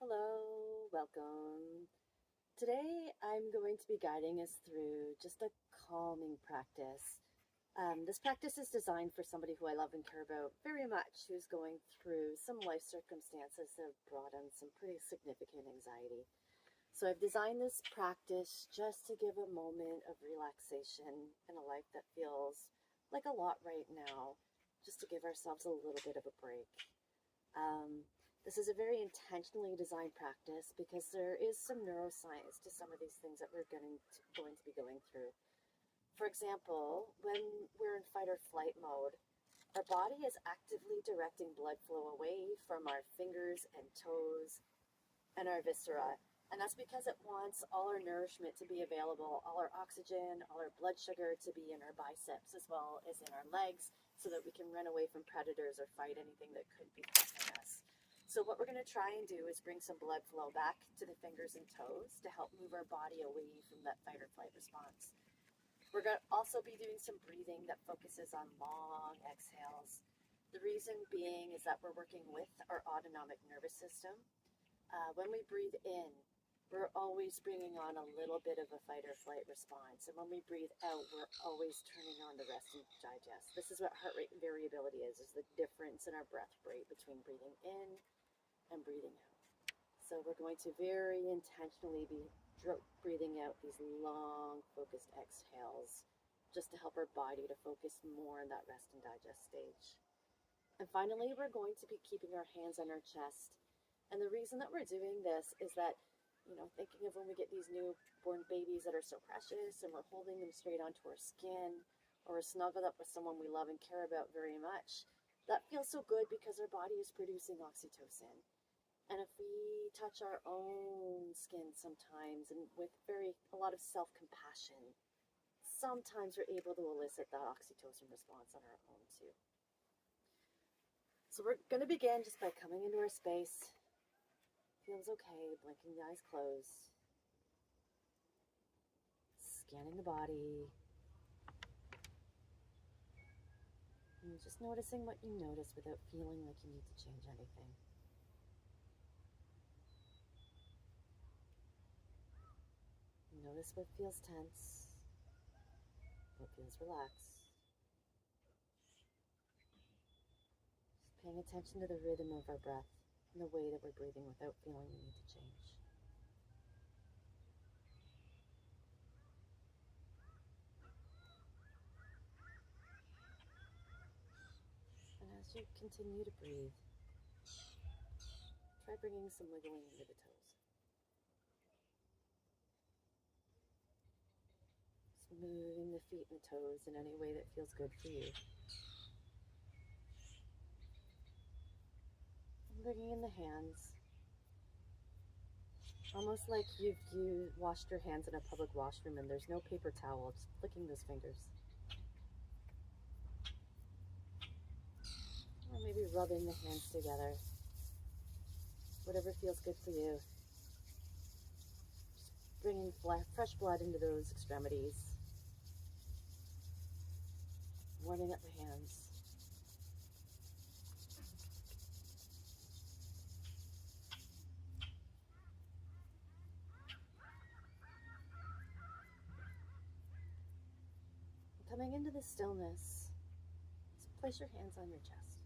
Hello, welcome. Today I'm going to be guiding us through just a calming practice. This practice is designed for somebody who I love and care about very much, who's going through some life circumstances that have brought on some pretty significant anxiety. So I've designed this practice just to give a moment of relaxation in a life that feels like a lot right now, just to give ourselves a little bit of a break. Um, this is a very intentionally designed practice because there is some neuroscience to some of these things that we're going to be going through. For example, when we're in fight or flight mode, our body is actively directing blood flow away from our fingers and toes and our viscera. And that's because it wants all our nourishment to be available, all our oxygen, all our blood sugar to be in our biceps as well as in our legs so that we can run away from predators or fight anything that could be threatening us. So what we're going to try and do is bring some blood flow back to the fingers and toes to help move our body away from that fight or flight response. We're going to also be doing some breathing that focuses on long exhales. The reason being is that we're working with our autonomic nervous system. When we breathe in, we're always bringing on a little bit of a fight or flight response. And when we breathe out, we're always turning on the rest and digest. This is what heart rate variability is the difference in our breath rate between breathing in and breathing out. So we're going to very intentionally be breathing out these long, focused exhales just to help our body to focus more on that rest and digest stage. And finally, we're going to be keeping our hands on our chest. And the reason that we're doing this is that, thinking of when we get these newborn babies that are so precious and we're holding them straight onto our skin, or we're snuggled up with someone we love and care about very much, that feels so good because our body is producing oxytocin. And if we touch our own skin sometimes and with a lot of self-compassion, sometimes we're able to elicit that oxytocin response on our own too. So we're going to begin just by coming into our space. Feels okay, blinking the eyes closed. Scanning the body. And just noticing what you notice without feeling like you need to change anything. Notice what feels tense, what feels relaxed. Just paying attention to the rhythm of our breath and the way that we're breathing without feeling the need to change. And as you continue to breathe, try bringing some wiggling into the toes. Just moving the feet and the toes in any way that feels good for you. And bringing in the hands, almost like you washed your hands in a public washroom and there's no paper towel, just flicking those fingers. Or maybe rubbing the hands together. Whatever feels good for you. Just bringing fresh blood into those extremities. Warming up the hands. Coming into the stillness, just place your hands on your chest.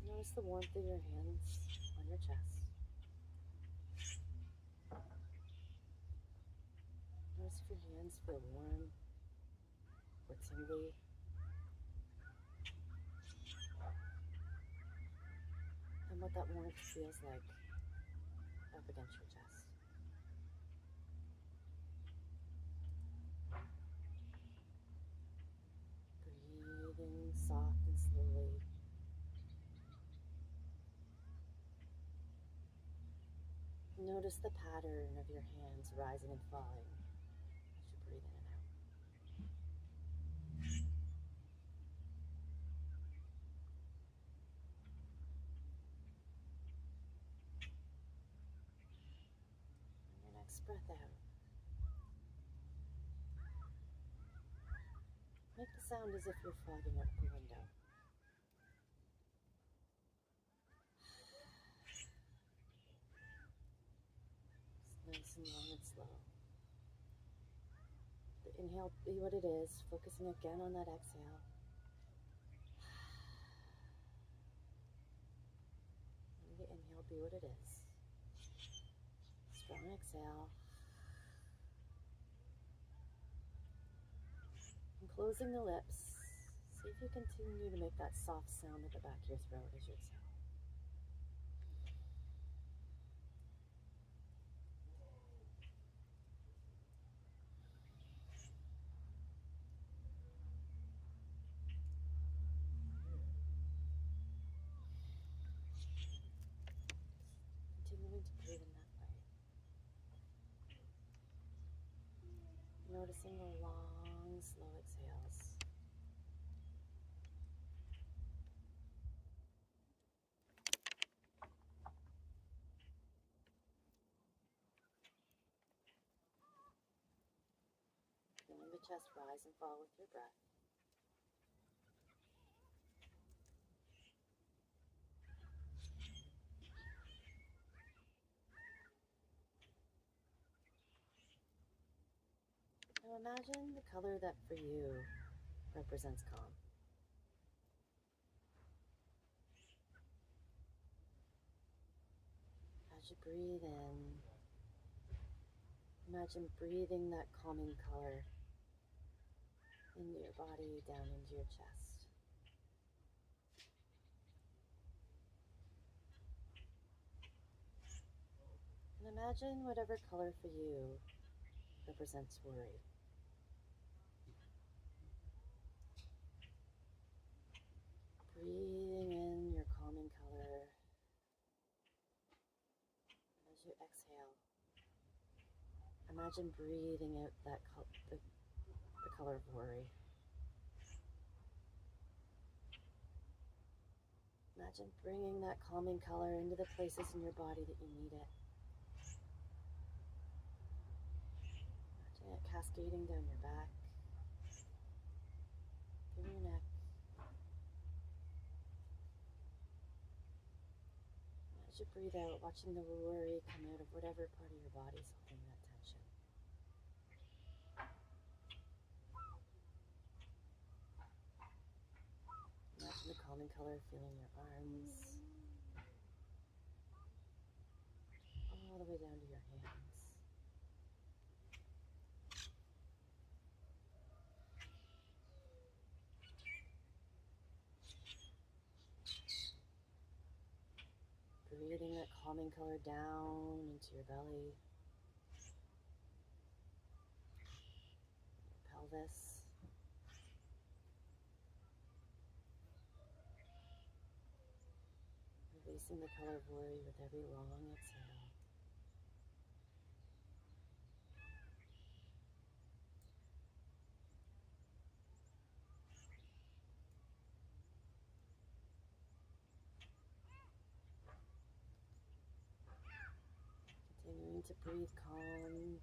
Notice the warmth of your hands on your chest. Notice if your hands feel warm or tingly. And what that warmth feels like up against your chest. Breathing soft and slowly. Notice the pattern of your hands rising and falling as you breathe in and out. And your next breath out. Make the sound as if you're fogging up the window. inhale be what it is, focusing again on that exhale. And the inhale be what it is. Strong exhale. And closing the lips, see if you continue to make that soft sound at the back of your throat as you exhale. Continuing to breathe in that way. Noticing the long, slow exhales. Feeling the chest rise and fall with your breath. Now imagine the color that for you represents calm. As you breathe in, imagine breathing that calming color into your body, down into your chest. And imagine whatever color for you represents worry. Breathing in your calming color. And as you exhale, imagine breathing out that the color of worry. Imagine bringing that calming color into the places in your body that you need it. Imagine it cascading down your back, through your neck. And as you breathe out, watching the worry come out of whatever part of your body is holding that tension. Imagine the calming color feeling your arms, all the way down to your hands. Breathing that calming color down into your belly, your pelvis. Releasing the color of worry with every long exhale. Continuing to breathe calm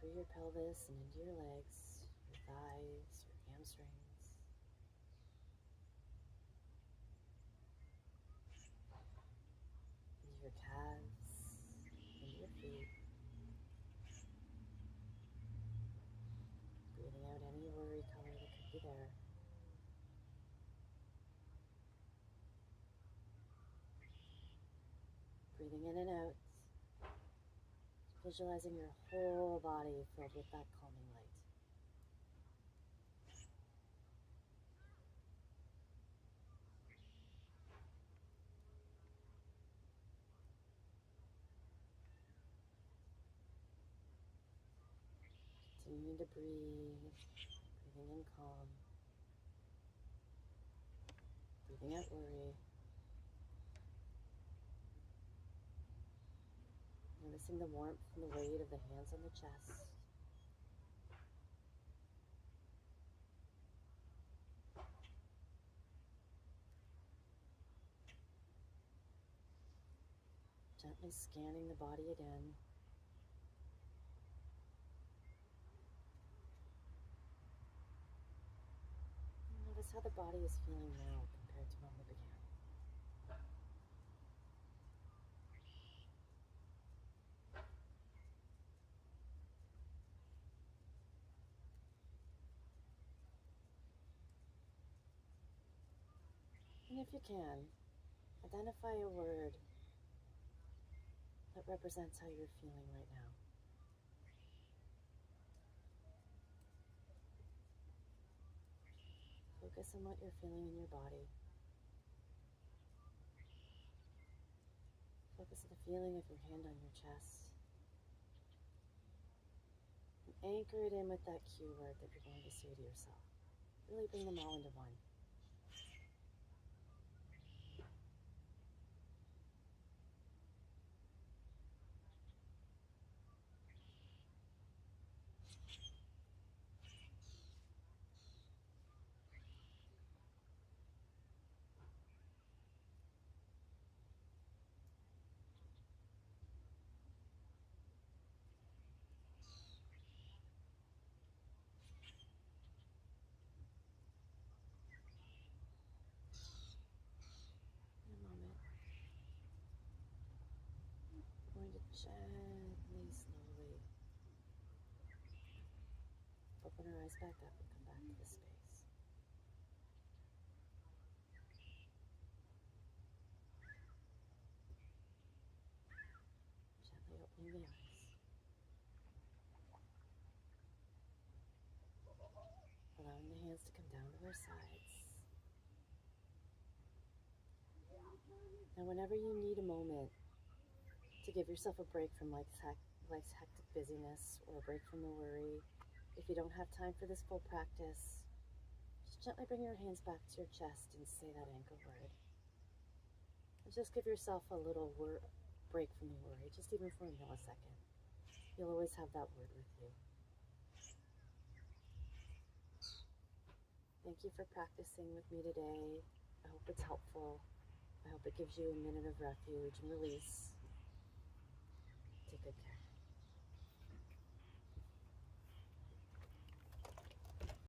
through your pelvis and into your legs, your thighs, your hamstrings. Into your calves, into your feet. Breathing out any worry color that could be there. Breathing in and out. Visualizing your whole body filled with that calming light. Continuing to breathe, breathing in calm, breathing out worry. Noticing the warmth and the weight of the hands on the chest. Gently scanning the body again. Notice how the body is feeling now compared to when we began. And if you can, identify a word that represents how you're feeling right now. Focus on what you're feeling in your body. Focus on the feeling of your hand on your chest. And anchor it in with that cue word that you're going to say to yourself. Really bring them all into one. In a moment, we're going to gently, slowly open our eyes back up and come back to the space. Gently opening the eyes. Allowing the hands to come down to their sides. And whenever you need a moment to give yourself a break from life's hectic busyness or a break from the worry, if you don't have time for this full practice, just gently bring your hands back to your chest and say that anchor word. And just give yourself a little break from the worry, just even for a millisecond. You'll always have that word with you. Thank you for practicing with me today. I hope it's helpful. I hope it gives you a minute of refuge and release. Take good care.